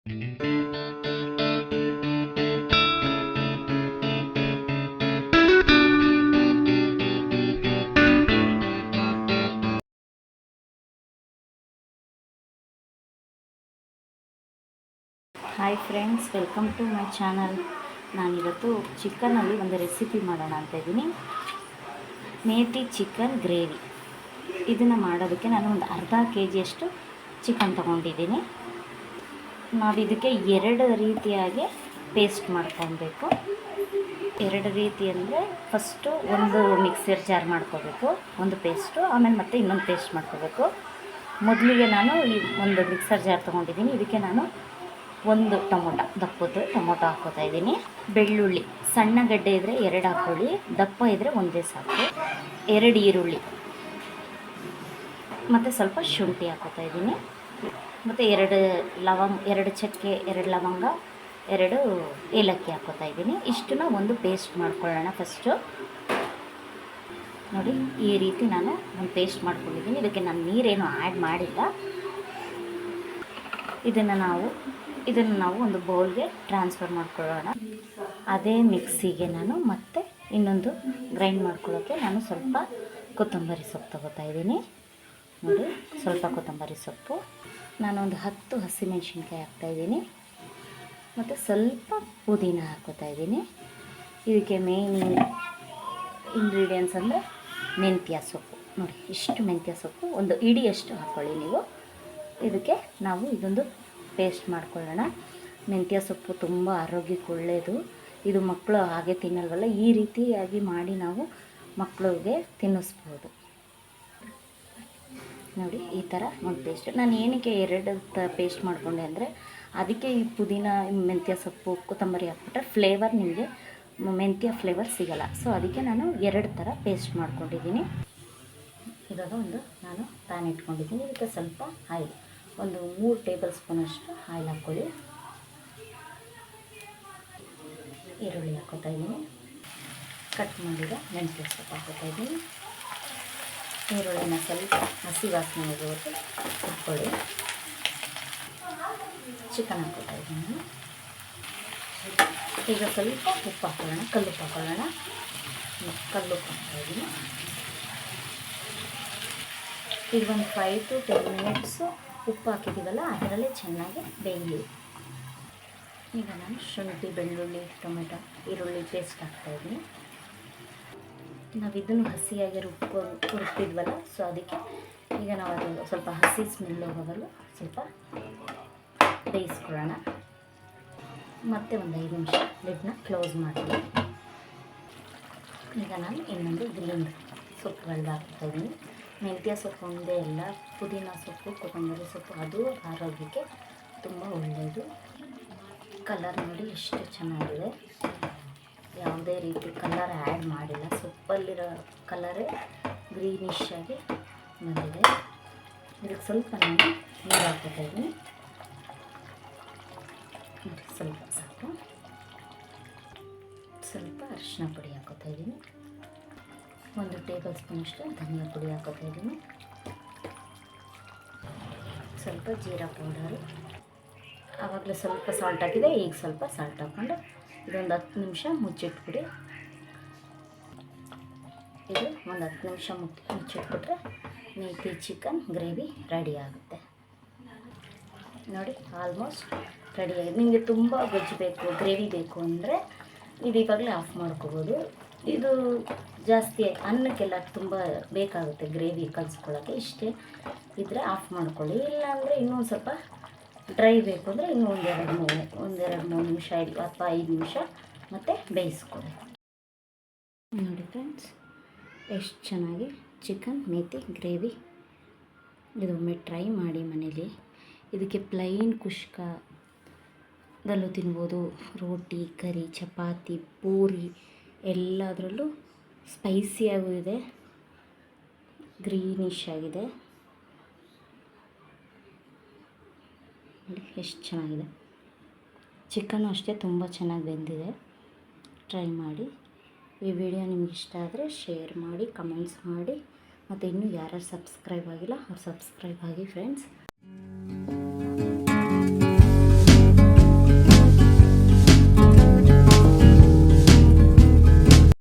Hi friends, welcome to my channel. ನಾನಿವತ್ತು ಚಿಕನಲ್ಲಿ ಒಂದು ರೆಸಿಪಿ ಮಾಡೋಣ ಅಂತ ಇದ್ದೀನಿ. Methi chicken gravy. ಇದನ್ನು ಮಾಡೋದಕ್ಕೆ ನಾನು ಒಂದು ಅರ್ಧ kg ಚಿಕನ್ ತೊಗೊಂಡಿದ್ದೀನಿ. ನಾವು ಇದಕ್ಕೆ 2 ರೀತಿಯಾಗಿ ಪೇಸ್ಟ್ ಮಾಡ್ಕೊಬೇಕು. 2 ರೀತಿ ಅಂದರೆ ಫಸ್ಟು ಒಂದು ಮಿಕ್ಸರ್ ಜಾರ್ ಮಾಡ್ಕೋಬೇಕು, ಒಂದು ಪೇಸ್ಟು, ಆಮೇಲೆ ಮತ್ತೆ ಇನ್ನೊಂದು ಪೇಸ್ಟ್ ಮಾಡ್ಕೋಬೇಕು. ಮೊದಲಿಗೆ ನಾನು ಈ ಒಂದು ಮಿಕ್ಸರ್ ಜಾರ್ ತೊಗೊಂಡಿದ್ದೀನಿ. ಇದಕ್ಕೆ ನಾನು ಒಂದು ದಪ್ಪದ್ದು ಟೊಮೊಟೊ ಹಾಕೋತಾ ಇದ್ದೀನಿ. ಬೆಳ್ಳುಳ್ಳಿ ಸಣ್ಣ ಗಡ್ಡೆ ಇದ್ದರೆ 2 ಹಾಕ್ಕೊಳ್ಳಿ, ದಪ್ಪ ಇದ್ದರೆ ಒಂದೇ ಸಾಕು. 2 ಈರುಳ್ಳಿ ಮತ್ತು ಸ್ವಲ್ಪ ಶುಂಠಿ ಹಾಕೋತಾ ಇದ್ದೀನಿ. ಮತ್ತು 2 ಚಕ್ಕೆ, 2 ಲವಂಗ, 2 ಏಲಕ್ಕಿ ಹಾಕೋತಾ ಇದ್ದೀನಿ. ಇಷ್ಟನ್ನ ಒಂದು ಪೇಸ್ಟ್ ಮಾಡ್ಕೊಳ್ಳೋಣ. ಫಸ್ಟು ನೋಡಿ, ಈ ರೀತಿ ನಾನು ಒಂದು ಪೇಸ್ಟ್ ಮಾಡ್ಕೊಂಡಿದ್ದೀನಿ. ಇದಕ್ಕೆ ನಾನು ನೀರೇನು ಆ್ಯಡ್ ಮಾಡಿಲ್ಲ. ಇದನ್ನು ನಾವು ಒಂದು ಬೌಲ್ಗೆ ಟ್ರಾನ್ಸ್ಫರ್ ಮಾಡ್ಕೊಳ್ಳೋಣ. ಅದೇ ಮಿಕ್ಸಿಗೆ ನಾನು ಮತ್ತೆ ಇನ್ನೊಂದು ಗ್ರೈಂಡ್ ಮಾಡ್ಕೊಳ್ಳೋಕ್ಕೆ ನಾನು ಸ್ವಲ್ಪ ಕೊತ್ತಂಬರಿ ಸೊಪ್ಪು ತೊಗೋತಾ ಇದ್ದೀನಿ. ನೋಡಿ, ಸ್ವಲ್ಪ ಕೊತ್ತಂಬರಿ ಸೊಪ್ಪು, ನಾನೊಂದು 10 ಹಸಿಮೆಣಸಿನ್ಕಾಯಿ ಹಾಕ್ತಾಯಿದ್ದೀನಿ. ಮತ್ತು ಸ್ವಲ್ಪ ಪುದೀನ ಹಾಕೋತಾ ಇದ್ದೀನಿ. ಇದಕ್ಕೆ ಮೇನ್ ಇಂಗ್ರೀಡಿಯೆಂಟ್ಸ್ ಅಂದರೆ ಮೆಂತ್ಯ ಸೊಪ್ಪು. ನೋಡಿ, ಇಷ್ಟು ಮೆಂತ್ಯ ಸೊಪ್ಪು ಒಂದು ಇಡಿಯಷ್ಟು ಹಾಕ್ಕೊಳ್ಳಿ ನೀವು. ಇದಕ್ಕೆ ನಾವು ಇದೊಂದು ಪೇಸ್ಟ್ ಮಾಡ್ಕೊಳ್ಳೋಣ. ಮೆಂತ್ಯ ಸೊಪ್ಪು ತುಂಬ ಆರೋಗ್ಯಕ್ಕೆ ಒಳ್ಳೆಯದು. ಇದು ಮಕ್ಕಳು ಹಾಗೆ ತಿನ್ನಲ್ವಲ್ಲ, ಈ ರೀತಿಯಾಗಿ ಮಾಡಿ ನಾವು ಮಕ್ಕಳಿಗೆ ತಿನ್ನಿಸ್ಬೋದು. ನೋಡಿ, ಈ ಥರ ಒಂದು ಪೇಸ್ಟ್. ನಾನು ಏನಕ್ಕೆ 2 ಪೇಸ್ಟ್ ಮಾಡಿಕೊಂಡೆ ಅಂದರೆ, ಅದಕ್ಕೆ ಈ ಪುದೀನ, ಮೆಂತ್ಯ ಸೊಪ್ಪು, ಕೊತ್ತಂಬರಿ ಹಾಕ್ಬಿಟ್ರೆ ಫ್ಲೇವರ್ ನಿಮಗೆ ಮೆಂತ್ಯ ಫ್ಲೇವರ್ ಸಿಗೋಲ್ಲ. ಸೊ ಅದಕ್ಕೆ ನಾನು 2 ಥರ ಪೇಸ್ಟ್ ಮಾಡ್ಕೊಂಡಿದ್ದೀನಿ. ಇವಾಗ ನಾನು ಪ್ಯಾನ್ ಇಟ್ಕೊಂಡಿದ್ದೀನಿ. ಇದಕ್ಕೆ ಸ್ವಲ್ಪ ಆಯಿಲ್, ಒಂದು 3 ಟೇಬಲ್ ಸ್ಪೂನಷ್ಟು ಆಯಿಲ್ ಹಾಕ್ಕೊಳ್ಳಿ. ಈರುಳ್ಳಿ ಹಾಕೋತಾ ಇದ್ದೀನಿ. ಕಟ್ ಮಾಡಿದ ಮೆಂತ್ಯ ಸೊಪ್ಪು ಹಾಕೋತಾ ಇದ್ದೀನಿ. ಈರುಳ್ಳಿನ ಸ್ವಲ್ಪ ಹಸಿ ವಾಸನೆ ಹೋಗೋದು ಹಾಕ್ಕೊಳ್ಳಿ. ಚಿಕನ್ ಹಾಕೋತಾ ಇದ್ದೀನಿ. ಈಗ ಸ್ವಲ್ಪ ಉಪ್ಪು ಹಾಕೊಳ್ಳೋಣ, ಕಲ್ಲುಪ್ಪು ಹಾಕೊಳ್ಳೋಣ. ಕಲ್ಲುಪ್ಪು ಹಾಕ್ತಾ ಇದ್ದೀನಿ. ಈಗ ಒಂದು 5 to 10 ಮಿನಿಟ್ಸು ಉಪ್ಪು ಹಾಕಿದ್ದೀವಲ್ಲ, ಅದರಲ್ಲೇ ಚೆನ್ನಾಗಿ ಬೇಯಲಿ. ಈಗ ನಾನು ಶುಂಠಿ, ಬೆಳ್ಳುಳ್ಳಿ, ಟೊಮೆಟೊ, ಈರುಳ್ಳಿ ಪೇಸ್ಟ್ ಹಾಕ್ತಾಯಿದ್ದೀನಿ. ನಾವು ಇದನ್ನು ಹಸಿಯಾಗಿ ರುಬ್ಬಿದ್ವಲ್ಲ, ಸೊ ಅದಕ್ಕೆ ಈಗ ನಾವು ಅದು ಸ್ವಲ್ಪ ಹಸಿ ಸ್ಮೆಲ್ ಹೋಗೋದಲ್ಲೂ ಸ್ವಲ್ಪ ಬೇಯಿಸ್ಕೊಳ್ಳೋಣ. ಮತ್ತೆ ಒಂದು 5 ನಿಮಿಷ ಲಿಡ್ನ ಕ್ಲೋಸ್ ಮಾಡಿ. ಈಗ ನಾನು ಇನ್ನೊಂದು ಗ್ರೀನ್ ಸೊಪ್ಪುಗಳನ್ನ ಹಾಕ್ತಾಯಿದ್ದೀನಿ. ಮೆಂತ್ಯ ಸೊಪ್ಪು ಒಂದೇ ಅಲ್ಲ, ಪುದೀನ ಸೊಪ್ಪು, ಕೊತ್ತಂಬರಿ ಸೊಪ್ಪು, ಅದು ಆರೋಗ್ಯಕ್ಕೆ ತುಂಬ ಒಳ್ಳೆಯದು. ಕಲರ್ ನೋಡಿ ಎಷ್ಟು ಚೆನ್ನಾಗಿದೆ. ಯಾವುದೇ ರೀತಿ ಕಲರ್ ಆ್ಯಡ್ ಮಾಡಿಲ್ಲ. ಸೊಪ್ಪಲ್ಲಿರೋ ಕಲರೇ ಗ್ರೀನಿಶ್ ಆಗಿ ಬಂದಿದೆ. ಇದಕ್ಕೆ ಸ್ವಲ್ಪ ನಾನು ನೀರು ಹಾಕ್ತಾ ಇದ್ದೀನಿ. ಸ್ವಲ್ಪ ಸಾಕು. ಸ್ವಲ್ಪ ಅರಿಶಿನ ಪುಡಿ ಹಾಕೋತಾ ಇದ್ದೀನಿ. 1 ಟೇಬಲ್ ಸ್ಪೂನಷ್ಟು ಧನಿಯಾ ಪುಡಿ ಹಾಕೋತಾ ಇದ್ದೀನಿ. ಸ್ವಲ್ಪ ಜೀರಾ ಪೌಡರು, ಆವಾಗಲೇ ಸ್ವಲ್ಪ ಸಾಲ್ಟ್ ಹಾಕಿದೆ, ಈಗ ಸ್ವಲ್ಪ ಸಾಲ್ಟ್ ಹಾಕ್ಕೊಂಡು ಇದೊಂದು 10 ನಿಮಿಷ ಮುಚ್ಚಿಟ್ಬಿಡಿ. ಇದು ಒಂದು 10 ನಿಮಿಷ ಮುಚ್ಚಿಟ್ಬಿಟ್ರೆ ಮೇಥಿ ಚಿಕನ್ ಗ್ರೇವಿ ರೆಡಿ ಆಗುತ್ತೆ. ನೋಡಿ, ಆಲ್ಮೋಸ್ಟ್ ರೆಡಿಯಾಗಿದೆ. ನಿಮಗೆ ತುಂಬ ಗೊಜ್ಜು ಬೇಕು, ಗ್ರೇವಿ ಬೇಕು ಅಂದರೆ ಇದು ಇವಾಗಲೇ ಆಫ್ ಮಾಡ್ಕೋಬೋದು. ಇದು ಜಾಸ್ತಿ ಅನ್ನಕ್ಕೆಲ್ಲ ತುಂಬ ಬೇಕಾಗುತ್ತೆ ಗ್ರೇವಿ ಕಲಿಸ್ಕೊಳ್ಳೋಕ್ಕೆ. ಇಷ್ಟೇ ಇದ್ದರೆ ಆಫ್ ಮಾಡ್ಕೊಳ್ಳಿ. ಇಲ್ಲಾಂದರೆ ಇನ್ನೊಂದು ಸ್ವಲ್ಪ ಡ್ರೈ ಬೇಕು ಅಂದರೆ ಇನ್ನೂ ಒಂದೆರಡು ಮೂರು ನಿಮಿಷ ಅಥವಾ 5 ನಿಮಿಷ ಮತ್ತು ಬೇಯಿಸ್ಕೊಳ್ಳಿ. ನೋಡಿ ಫ್ರೆಂಡ್ಸ್, ಎಷ್ಟು ಚೆನ್ನಾಗಿ ಚಿಕನ್ ಮೇಥಿ ಗ್ರೇವಿ. ಇದೊಮ್ಮೆ ಟ್ರೈ ಮಾಡಿ ಮನೇಲಿ. ಇದಕ್ಕೆ ಪ್ಲೈನ್ ಕುಷ್ಕದಲ್ಲೂ ತಿನ್ಬೋದು, ರೋಟಿ, ಕರಿ, ಚಪಾತಿ, ಪೂರಿ ಎಲ್ಲದರಲ್ಲೂ. ಸ್ಪೈಸಿಯಾಗೂ ಇದೆ, ಗ್ರೀನಿಶ್ ಆಗಿದೆ. ನೋಡಿ ಎಷ್ಟು ಚೆನ್ನಾಗಿದೆ. ಚಿಕನ್ನು ಅಷ್ಟೇ ತುಂಬ ಚೆನ್ನಾಗಿ ಬೆಂದಿದೆ. ಟ್ರೈ ಮಾಡಿ. ಈ ವಿಡಿಯೋ ನಿಮ್ಗೆ ಇಷ್ಟ ಆದರೆ ಶೇರ್ ಮಾಡಿ, ಕಮೆಂಟ್ಸ್ ಮಾಡಿ. ಮತ್ತು ಇನ್ನೂ ಯಾರು ಸಬ್ಸ್ಕ್ರೈಬ್ ಆಗಿಲ್ಲ ಅವ್ರು ಸಬ್ಸ್ಕ್ರೈಬ್ ಆಗಿ ಫ್ರೆಂಡ್ಸ್.